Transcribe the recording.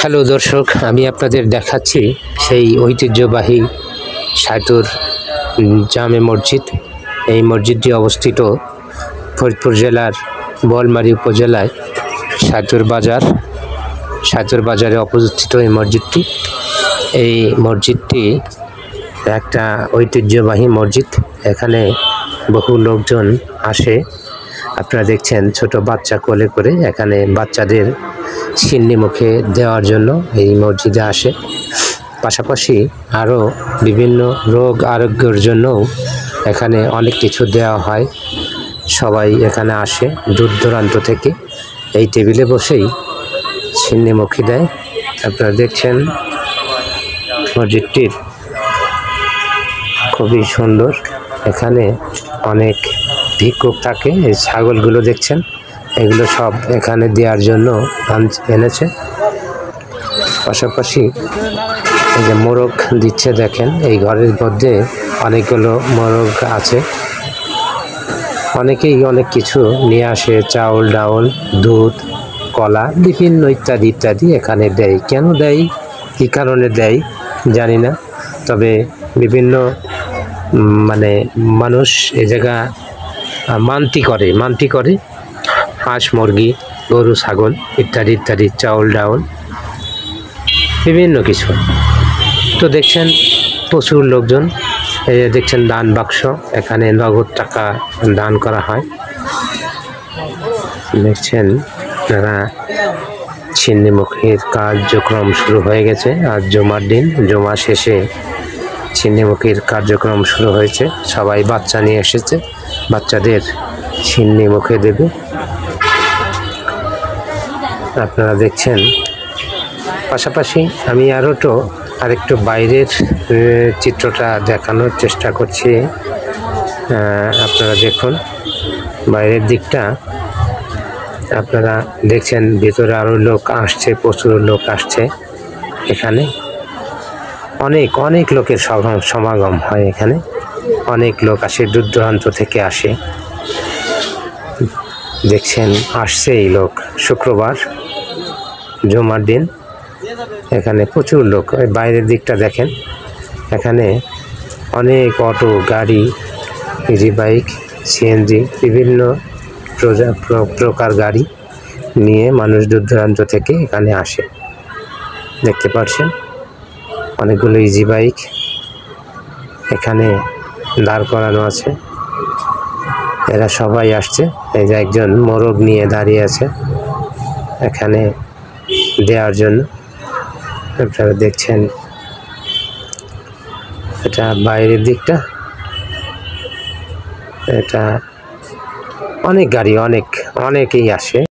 Hello দর্শক, আমি আপনাদের দেখাচ্ছি সেই ঐতিহ্যবাহী সায়তুর জামে মসজিদ। এই মসজিদটি অবস্থিত ফরিদপুর জেলার বোয়ালমারী উপজেলায় সায়তুর বাজারে অবস্থিত এই মসজিদটি। এই মসজিদটি একটা ঐতিহ্যবাহী মসজিদ। এখানে বহু লোকজন আসে। আপনারা দেখছেন ছোট বাচ্চা কোলে করে এখানে বাচ্চাদের সিন্নি মুখে দেওয়ার জন্য এই মসজিদে আসে। পাশাপাশি আরও বিভিন্ন রোগ আরোগ্যের জন্যও এখানে অনেক কিছু দেওয়া হয়। সবাই এখানে আসে দূর দূরান্ত থেকে, এই টেবিলে বসেই সিন্নি মুখে দেয়। আপনারা দেখছেন মসজিদটির খুবই সুন্দর। এখানে অনেক ভিক্ষুক থাকে। এই ছাগলগুলো দেখছেন, এগুলো সব এখানে দেওয়ার জন্য এনেছে। পাশাপাশি এই যে মোরগ দিচ্ছে দেখেন, এই ঘরের মধ্যে অনেকগুলো মোরগ আছে। অনেকেই অনেক কিছু নিয়ে আসে, চাউল ডাউল, দুধ, কলা, বিভিন্ন ইত্যাদি ইত্যাদি এখানে দেয়। কেন দেয়, কী কারণে দেয় জানি না, তবে বিভিন্ন মানুষ এ জায়গা মানতি করে হাঁস মুরগি গরু ছাগল ইত্যাদি ইত্যাদি, চাউল ডাউল বিভিন্ন কিছু। তো দেখছেন প্রচুর লোকজন। এই যে দেখছেন দান বাক্স, এখানে নগদ টাকা দান করা হয়। দেখছেন তারা ছিন্নিমুখীর কার্যক্রম শুরু হয়ে গেছে। আজ জুমার দিন, জুমা শেষে ছিন্নিমুখীর কার্যক্রম শুরু হয়েছে। সবাই বাচ্চা নিয়ে এসেছে, বাচ্চাদের ছিন্নি মুখে দেবে। আপনারা দেখছেন। পাশাপাশি আমি আরেকটু বাইরের চিত্রটা দেখানোর চেষ্টা করছি। আপনারা দেখুন বাইরের দিকটা। আপনারা দেখছেন ভিতরে আরও লোক আসছে, প্রচুর লোক আসছে। এখানে অনেক লোকের সমাগম হয়। এখানে অনেক লোক আসে, দূর দূরান্ত থেকে আসে। দেখছেন আসছে এই লোক, শুক্রবার জুমার দিন এখানে প্রচুর লোক। বাইরের দিকটা দেখেন, এখানে অনেক অটো, গাড়ি, ইজি বাইক, সিএনজি, বিভিন্ন প্রকার গাড়ি নিয়ে মানুষ দূর দূরান্ত থেকে এখানে আসে। দেখতে পাচ্ছেন অনেকগুলো ইজি বাইক এখানে দাঁড় করানো আছে। এরা সবাই আসছে। এই যে একজন মোরগ নিয়ে দাঁড়িয়ে আছে এখানে দেওয়ার জন্য। আপনারা দেখছেন এটা বাইরের দিকটা। এটা অনেক গাড়ি, অনেকেই আসে।